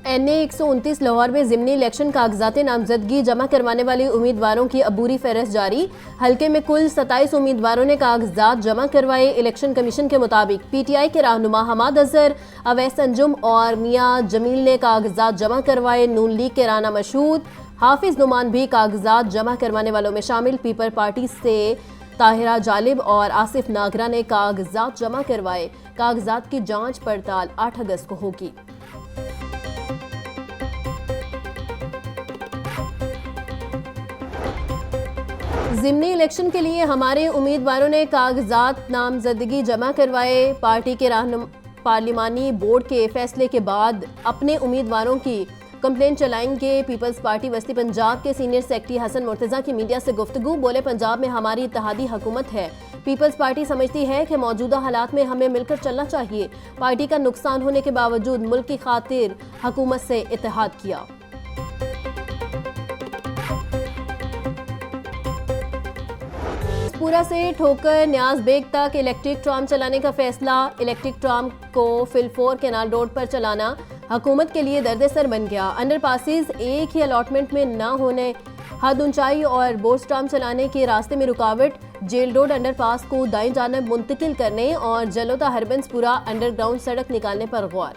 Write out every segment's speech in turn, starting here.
NA 129 Lahore में ज़िमनी election कागजात नामजदगी जमा करवाने वाले उम्मीदवारों की अबूरी फहरिस्त जारी। हल्के में कुल 27 उम्मीदवारों ने कागजात जमा करवाए। इलेक्शन कमीशन के मुताबिक PTI के रहनुमा हमाद अजहर, अवैस अंजुम और मियाँ जमील ने कागजात जमा करवाए। नून लीग के राना मशहूद, हाफिज नुमान भी कागजात जमा करवाने वालों में शामिल। पीपल पार्टी से ताहिरा जालिब और आसिफ नागरा ने कागजात जमा करवाए। कागजात की जांच पड़ताल 8 अगस्त को होगी। ज़िमनी इलेक्शन के लिए हमारे उम्मीदवारों ने कागजात नामजदगी जमा करवाए। पार्टी के पार्लिमानी बोर्ड के फैसले के बाद अपने उम्मीदवारों की कंप्लेन चलाएंगे। पीपल्स पार्टी वस्ती पंजाब के सीनियर सेक्रेटरी हसन मुर्तज़ा की मीडिया से गुफ्तगू। बोले, पंजाब में हमारी इत्तेहादी हुकूमत है। पीपल्स पार्टी समझती है कि मौजूदा हालात में हमें मिलकर चलना चाहिए। पार्टी का नुकसान होने के बावजूद मुल्क की खातिर हुकूमत से इत्तेहाद किया। पूरा से ठोकर न्याज बेग तक इलेक्ट्रिक ट्राम चलाने का फैसला। इलेक्ट्रिक ट्राम को फिलफोर कैनाल रोड पर चलाना हुकूमत के लिए दर्द-ए-सर बन गया। अंडरपासेस एक ही अलॉटमेंट में न होने, हद ऊंचाई और बोर्स ट्राम चलाने के रास्ते में रुकावट, जेल रोड अंडरपास को दाईं जानब मुंतकिल करने और जलोता हरबंसपुरा अंडरग्राउंड सड़क निकालने पर गौर।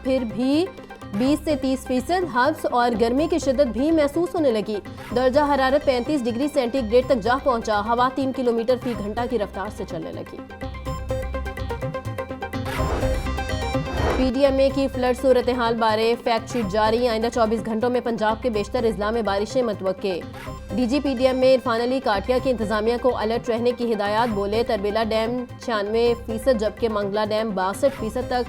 फिर भी 20 से 30% हब्स और गर्मी की शिद्दत भी महसूस होने लगी। दर्जा हरारत 35 डिग्री सेंटीग्रेड तक जा पहुंचा। हवा 3 किलोमीटर फी घंटा की रफ्तार से चलने लगी। PDMA की फ्लड सूरत हाल बारे फैक्ट शीट जारी। आइंदा 24 घंटों में पंजाब के बेशतर अजला में बारिशें मतवक्के। DG PDMA इरफान अली काटिया की इंतजामिया को अलर्ट रहने की हिदायत। बोले, तरबेला डैम 96% जबकि मंगला डैम 62% तक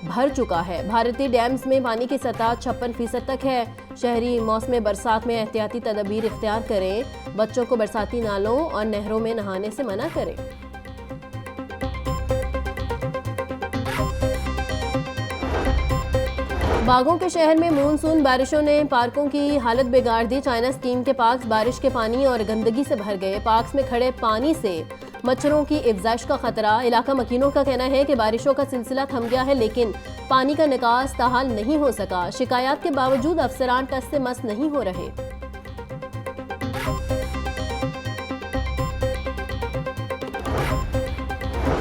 भर चुका है। भारतीय डैम्स में पानी की सतह 56% तक है। शहरी मौसम बरसात में एहतियाती तदबीर इख्तियार करें। बच्चों को बरसाती नालों और नहरों में नहाने से मना करें। बागों के शहर में मानसून बारिशों ने पार्कों की हालत बिगाड़ दी। चाइना स्कीम के पार्क्स बारिश के पानी और गंदगी से भर गए। पार्क्स में खड़े पानी से मच्छरों की इफ्जाइश का खतरा। इलाका मकीनों का कहना है कि बारिशों का सिलसिला थम गया है, लेकिन पानी का निकास ताहाल नहीं हो सका। शिकायत के बावजूद अफसरान टस से मस नहीं हो रहे।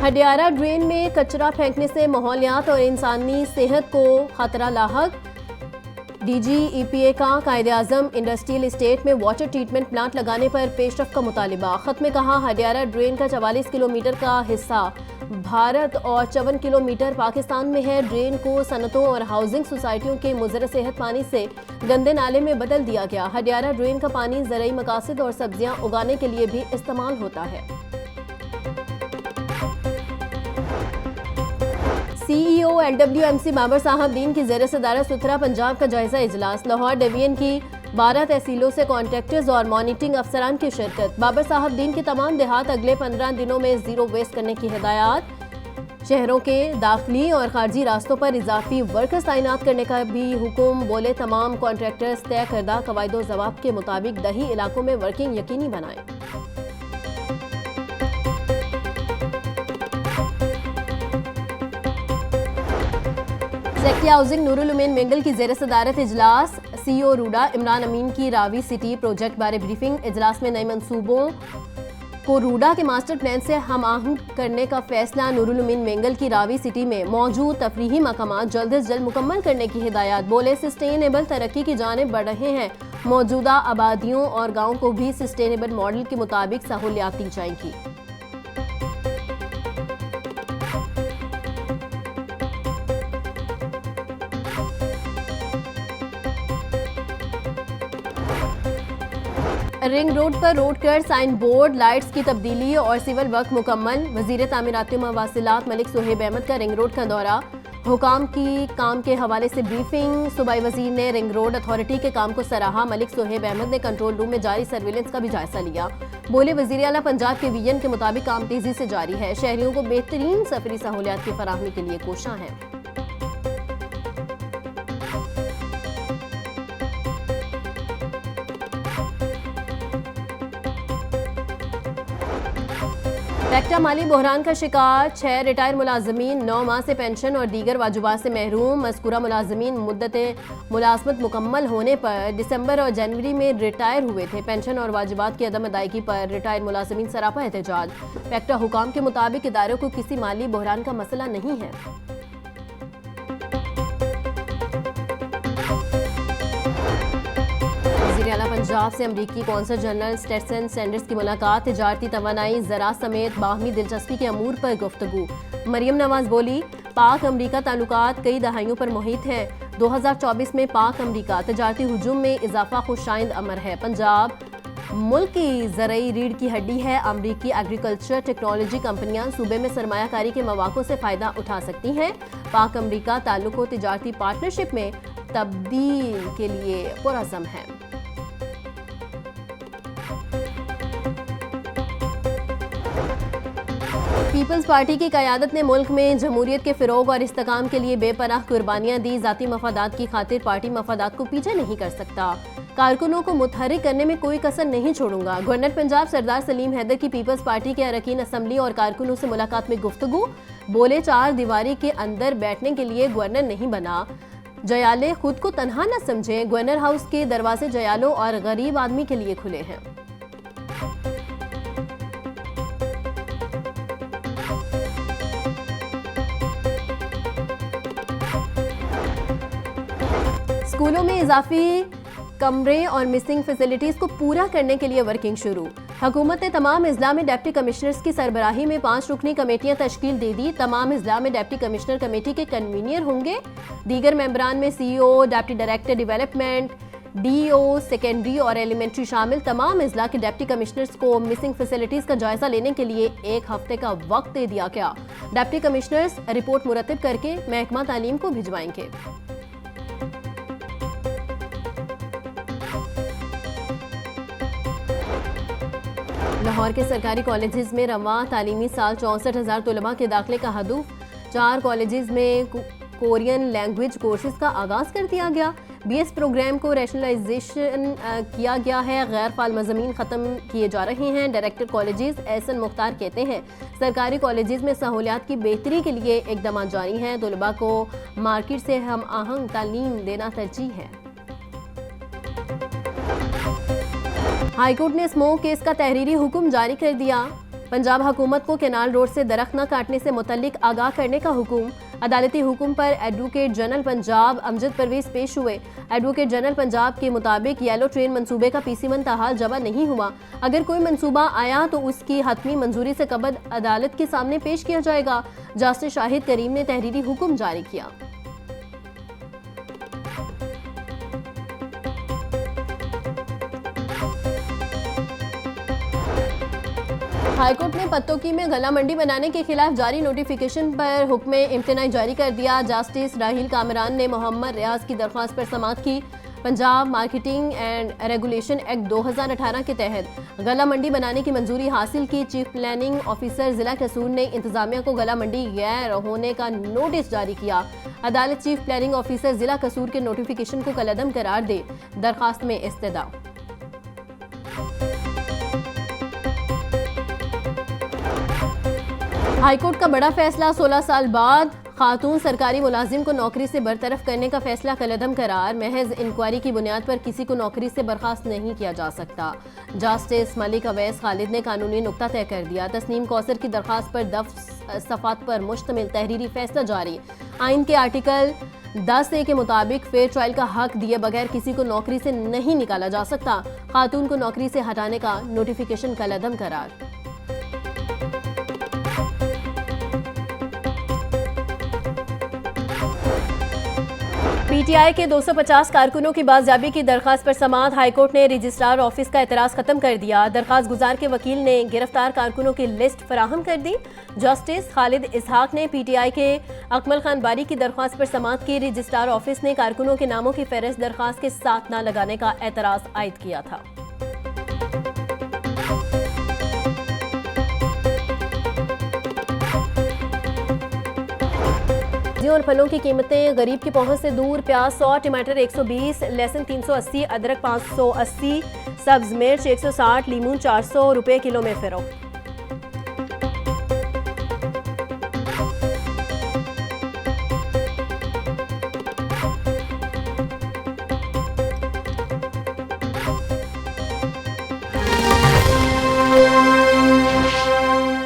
हडियारा ड्रेन में कचरा फेंकने से माहौलियात और इंसानी सेहत को खतरा लाहक। DG EPA का कायदे-आज़म इंडस्ट्रियल इस्टेट में वाटर ट्रीटमेंट प्लांट लगाने पर पेशरफ का मुतालिबा। खत में कहा, हडियारा ड्रेन का 44 किलोमीटर का हिस्सा भारत और 54 किलोमीटर पाकिस्तान में है। ड्रेन को सनतों और हाउसिंग सोसाइटियों के मुज़र सेहत पानी से गंदे नाले में बदल दिया गया। हडियारा ड्रेन का पानी ज़रई मकासद और सब्जियां उगाने के लिए भी इस्तेमाल होता है। CEO LWMC बाबर साहब दीन की ज़ेर सदारत सुथरा पंजाब का जायजा इजलास। लाहौर डिवीजन की 12 तहसीलों से कॉन्ट्रैक्टर्स और मॉनिटरिंग अफसरान की शिरकत। बाबर साहब दीन के तमाम देहात अगले 15 दिनों में जीरो वेस्ट करने की हिदायत। शहरों के दाखिली और खारजी रास्तों पर इजाफी वर्कर्स तैनात करने का भी हुक्म। बोले, तमाम कॉन्ट्रैक्टर्स तय करदा कवायदो ज़वाब के मुताबिक दही इलाकों में वर्किंग यकीनी बनाएं। सेक्रेटरी हाउसिंग नूरुल उमैन मेंगल की ज़ेर सदारत इजलास। CEO रूडा इमरान अमीन की रावी सिटी प्रोजेक्ट बारे ब्रीफिंग। इजलास में नए मंसूबों को रूडा के मास्टर प्लान से हम आहंग करने का फैसला। नूरुल उमैन मेंगल की रावी सिटी में मौजूद तफरीही मकामात जल्द से जल्द मुकम्मल करने की हिदायत। बोले, सस्टेनेबल तरक्की की जानिब बढ़ रहे हैं। मौजूदा आबादियों और गाँव को भी सस्टेनेबल मॉडल के मुताबिक सहूलियात दी जाएंगी। रिंग रोड पर road cut, sign board, lights की तब्दीली और सिविल वर्क मुकम्मल। वजीर तामीराती मवासिलात मलिक सुहेब अहमद का रिंग रोड का दौरा। हुकाम की काम के हवाले से ब्रीफिंग। सूबाई वजीर ने रिंग रोड अथॉरिटी के काम को सराहा। मलिक सुहेब अहमद ने कंट्रोल रूम में जारी सर्विलेंस का भी जायजा लिया। बोले, वजीर आला पंजाब के विजन के मुताबिक काम तेजी से जारी है। शहरियों को बेहतरीन सफरी सहूलियात की फराहमी के लिए कोशां हैं। फैक्ट पेटा माली बहरान का शिकार, 6 रिटायर मुलाजमीन 9 माह से पेंशन और दीगर वाजुबात से महरूम। मज़कूरा मुलाजमीन मुद्दत मुलाजमत मुकम्मल होने पर दिसंबर और जनवरी में रिटायर हुए थे। पेंशन और वाजिबात की अदम अदायगी पर रिटायर मुलाजमीन सरापा एहतजाज। पेक्टा हुकाम के मुताबिक इदारों को किसी माली बहरान का मसला नहीं है। आला पंजाब से अमरीकी कौंसल जनरल स्टेटसन सैंडर्स की मुलाकात, तिजारती तवानाई, ज़राअत समेत बाहमी दिलचस्पी के अमूर पर गुफ्तगू। मरियम नवाज बोली, पाक अमरीका ताल्लुकात कई दहाइयों पर मुहित हैं। 2024 में पाक अमरीका तिजारती हुजूम में इजाफा खुशाइंद अमर है। पंजाब मुल्क की ज़रई रीढ़ की हड्डी है। अमरीकी एग्रीकल्चर टेक्नोलॉजी कंपनियां सूबे में सरमायाकारी के मौक़ों से फ़ायदा उठा सकती हैं। पाक अमरीका ताल्लुक को तिजारती पार्टनरशिप में तब्दील के लिए पुरअज़्म है। पीपल्स पार्टी की क़यादत ने मुल्क में जमहूरियत के फ़रोग़ और इस्तेकाम के लिए बेपनाह कुर्बानियाँ दी। ज़ाती मफादात की खातिर पार्टी मफादात को पीछे नहीं कर सकता। कारकुनों को मुतहर्रिक करने में कोई कसर नहीं छोड़ूंगा। गवर्नर पंजाब सरदार सलीम हैदर की पीपल्स पार्टी के अरकान असम्बली और कारकुनों से मुलाकात में गुफ्तगू। बोले, 4 दीवारी के अंदर बैठने के लिए गवर्नर नहीं बना। जयाले खुद को तनहा न समझें। गवर्नर हाउस के दरवाजे जयालों और गरीब आदमी के लिए खुले हैं। स्कूलों में इजाफी कमरे और मिसिंग फैसिलिटीज को पूरा करने के लिए वर्किंग शुरू। हुकूमत ने तमाम अजला में डिप्टी कमिश्नर्स की सरबराही में 5 रुकनी कमेटियां तश्कील दे दी। तमाम अजला में डिप्टी कमिश्नर कमेटी के कन्वीनियर होंगे। दीगर मेंबरान में CEO, deputy director development, DO, secondary और एलिमेंट्री शामिल। तमाम अजला के डिप्टी कमिश्नर्स को मिसिंग फैसिलिटीज का जायजा लेने के लिए 1 हफ्ते का वक्त दे दिया गया। डिप्टी कमिश्नर्स रिपोर्ट मुरतब करके महकमा तालीम को भिजवाएंगे। लाहौर के सरकारी कॉलेजेस में रवां तालीमी साल 64,000 तलबा के दाखिले का हदफ। 4 कॉलेजेस में कोरियन लैंग्वेज कोर्सेज का आगाज़ कर दिया गया। BS प्रोग्राम को रैशनलाइजेशन किया गया है। गैर फाल मज़ामीन ख़त्म किए जा रहे हैं। डायरेक्टर कॉलेजेस एहसन मुख्तार कहते हैं, सरकारी कॉलेजेस में सहूलियात की बेहतरी के लिए इक़दाम जारी हैं। तलबा को मार्केट से हम आहंग तालीम देना तरजीह है। हाईकोर्ट ने स्मोक केस का तहरीरी हुक्म जारी कर दिया। पंजाब हुकूमत को कैनाल रोड से दरख्त न काटने से मुतल्लिक आगाह करने का हुक्म। अदालती हुक्म पर एडवोकेट जनरल पंजाब अमजद परवेज पेश हुए। एडवोकेट जनरल पंजाब के मुताबिक येलो ट्रेन मंसूबे का PC1 ताहाल जमा नहीं हुआ। अगर कोई मंसूबा आया तो उसकी हतमी मंजूरी से कबल अदालत के सामने पेश किया जाएगा। जस्टिस शाहिद करीम ने तहरीरी हुक्म जारी किया। हाईकोर्ट ने पत्तोकी में गला मंडी बनाने के खिलाफ जारी नोटिफिकेशन पर हुक्म इम्तनाई जारी कर दिया। जस्टिस राहिल कामरान ने मोहम्मद रियाज की दरख्वास्त पर समाअत की। Punjab marketing and regulation act 2018 के तहत गला मंडी बनाने की मंजूरी हासिल की। चीफ प्लानिंग ऑफिसर जिला कसूर ने इंतजामिया को गला मंडी गैर होने का नोटिस जारी किया। अदालत चीफ प्लानिंग ऑफिसर जिला कसूर के नोटिफिकेशन को कलअदम करार दे। दरख्वास्त में इस्तदा। हाईकोर्ट का बड़ा फैसला, 16 साल बाद खातून सरकारी मुलाजिम को नौकरी से बरतरफ करने का फैसला कलअदम करार। महज इंक्वायरी की बुनियाद पर किसी को नौकरी से बर्खास्त नहीं किया जा सकता। जस्टिस मलिक अवैस खालिद ने कानूनी नुक्ता तय कर दिया। तस्नीम कौसर की दरख्वास्त पर 10 सफ़ात पर मुश्तमिल तहरीरी फैसला जारी। आइन के आर्टिकल 10A के मुताबिक फेयर ट्रायल का हक दिए बगैर किसी को नौकरी से नहीं निकाला जा सकता। खातून को नौकरी से हटाने का नोटिफिकेशन कलअदम करार। PTI के 250 कारकुनों की बाजियाबी की दरखास्त पर समाअत। हाईकोर्ट ने रजिस्ट्रार ऑफिस का एतराज़ खत्म कर दिया। दरखास्त गुजार के वकील ने गिरफ्तार कारकुनों की लिस्ट फराहम कर दी। जस्टिस खालिद इसहाक ने PTI के अकमल खान बारी की दरखास्त पर समाअत की। रजिस्ट्रार ऑफिस ने कारकुनों के नामों की फहरिस्त दरखास्त के साथ न लगाने का एतराज़ आयद किया था। और फलों की कीमतें गरीब की पहुंच से दूर। प्याज 100, टमाटर 120, लहसुन 380, अदरक 580, सब्ज मिर्च 160, लीमू 400 रुपए किलो में फरोख्त।